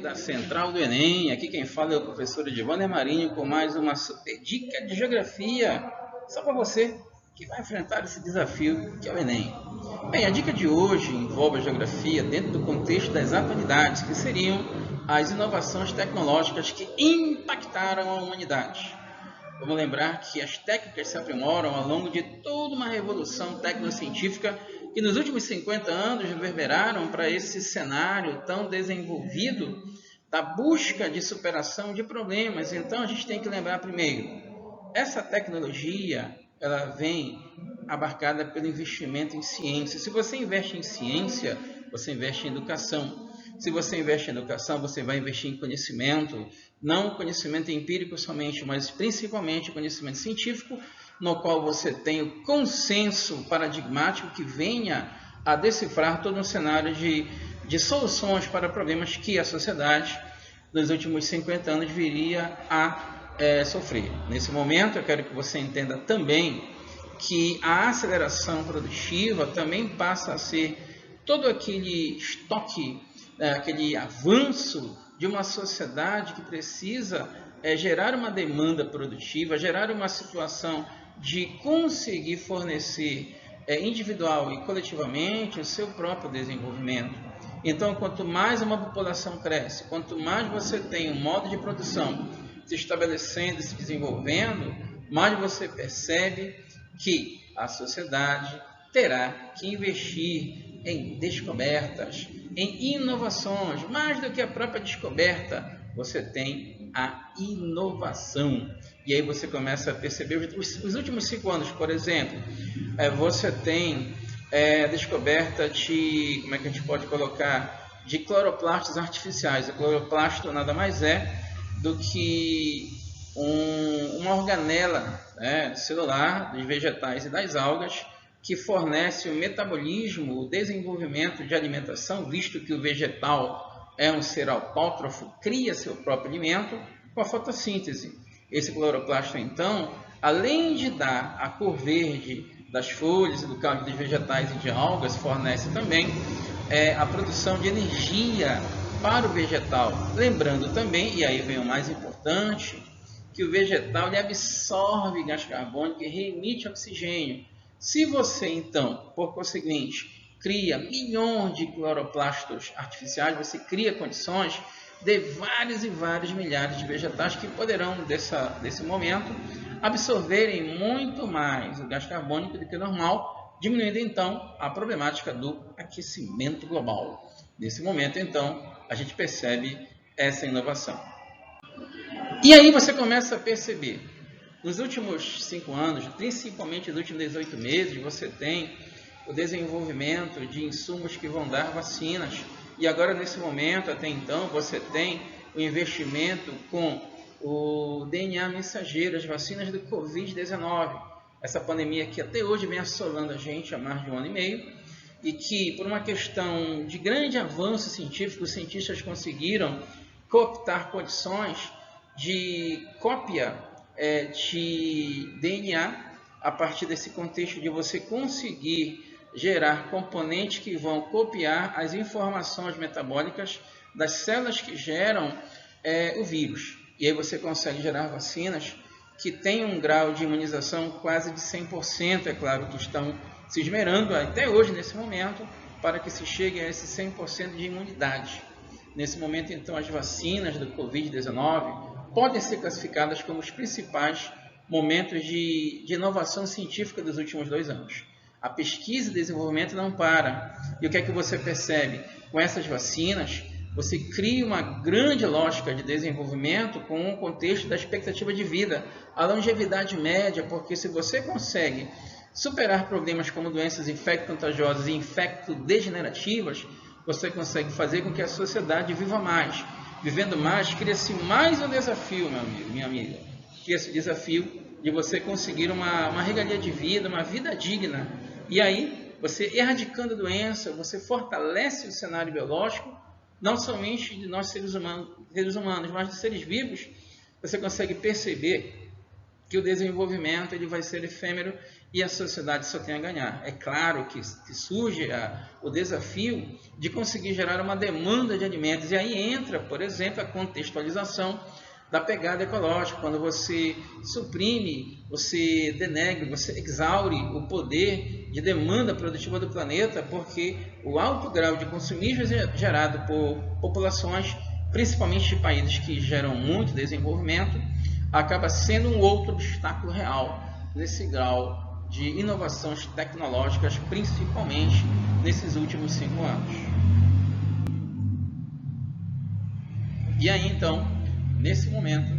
da Central do Enem. Aqui quem fala é o professor Edivander Marinho com mais uma super dica de geografia, só para você que vai enfrentar esse desafio que é o Enem. Bem, a dica de hoje envolve a geografia dentro do contexto das atualidades, que seriam as inovações tecnológicas que impactaram a humanidade. Vamos lembrar que as técnicas se aprimoram ao longo de toda uma revolução tecnocientífica que nos últimos 50 anos reverberaram para esse cenário tão desenvolvido da busca de superação de problemas. Então a gente tem que lembrar primeiro, essa tecnologia ela vem abarcada pelo investimento em ciência. Se você investe em ciência, você investe em educação. Se você investe em educação, você vai investir em conhecimento, não conhecimento empírico somente, mas principalmente conhecimento científico, no qual você tem o consenso paradigmático que venha a decifrar todo um cenário de soluções para problemas que a sociedade nos últimos 50 anos viria a sofrer. Nesse momento, eu quero que você entenda também que a aceleração produtiva também passa a ser todo aquele estoque, aquele avanço de uma sociedade que precisa gerar uma demanda produtiva, gerar uma situação de conseguir fornecer individual e coletivamente o seu próprio desenvolvimento. Então, quanto mais uma população cresce, quanto mais você tem um modo de produção se estabelecendo e se desenvolvendo, mais você percebe que a sociedade terá que investir em descobertas, em inovações. Mais do que a própria descoberta, você tem a inovação. E aí você começa a perceber, os últimos 5 anos, por exemplo, você tem a descoberta de, como é que a gente pode colocar, de cloroplastos artificiais. O cloroplasto nada mais é do que uma organela celular dos vegetais e das algas que fornece o metabolismo, o desenvolvimento de alimentação, visto que o vegetal é um ser autótrofo, cria seu próprio alimento com a fotossíntese. Esse cloroplasto, então, além de dar a cor verde das folhas e do caldo dos vegetais e de algas, fornece também a produção de energia para o vegetal. Lembrando também, e aí vem o mais importante, que o vegetal ele absorve gás carbônico e reemite oxigênio. Se você, então, por conseguinte, cria milhões de cloroplastos artificiais, você cria condições de vários e vários milhares de vegetais que poderão, desse momento, absorverem muito mais o gás carbônico do que o normal, diminuindo, então, a problemática do aquecimento global. Nesse momento, então, a gente percebe essa inovação. E aí você começa a perceber, nos últimos 5 anos, principalmente nos últimos 18 meses, você tem o desenvolvimento de insumos que vão dar vacinas. E agora, nesse momento, até então, você tem o investimento com o DNA mensageiro, as vacinas do Covid-19. Essa pandemia que até hoje vem assolando a gente há mais de 1 ano e meio. E que, por uma questão de grande avanço científico, os cientistas conseguiram cooptar condições de cópia de DNA a partir desse contexto de você conseguir gerar componentes que vão copiar as informações metabólicas das células que geram o vírus. E aí você consegue gerar vacinas que têm um grau de imunização quase de 100%, é claro que estão se esmerando até hoje, nesse momento, para que se chegue a esse 100% de imunidade. Nesse momento, então, as vacinas do Covid-19 podem ser classificadas como os principais momentos de inovação científica dos últimos 2 anos. A pesquisa e desenvolvimento não para. E o que é que você percebe? Com essas vacinas, você cria uma grande lógica de desenvolvimento com o contexto da expectativa de vida, a longevidade média, porque se você consegue superar problemas como doenças infecto-contagiosas e infecto-degenerativas, você consegue fazer com que a sociedade viva mais. Vivendo mais, cria-se mais um desafio, meu amigo, minha amiga. Cria-se o desafio de você conseguir uma regalia de vida, uma vida digna. E aí, você erradicando a doença, você fortalece o cenário biológico, não somente de nós seres humanos, mas de seres vivos. Você consegue perceber que o desenvolvimento ele vai ser efêmero e a sociedade só tem a ganhar. É claro que surge o desafio de conseguir gerar uma demanda de alimentos, e aí entra, por exemplo, a contextualização da pegada ecológica, quando você suprime, você denegre, você exaure o poder de demanda produtiva do planeta, porque o alto grau de consumismo gerado por populações, principalmente de países que geram muito desenvolvimento, acaba sendo um outro obstáculo real nesse grau de inovações tecnológicas, principalmente nesses últimos 5 anos. E aí, então, nesse momento,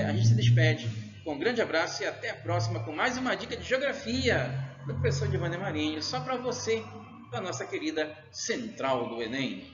a gente se despede com um grande abraço e até a próxima com mais uma dica de geografia do professor Giovanni Marinho, só para você, da nossa querida Central do Enem.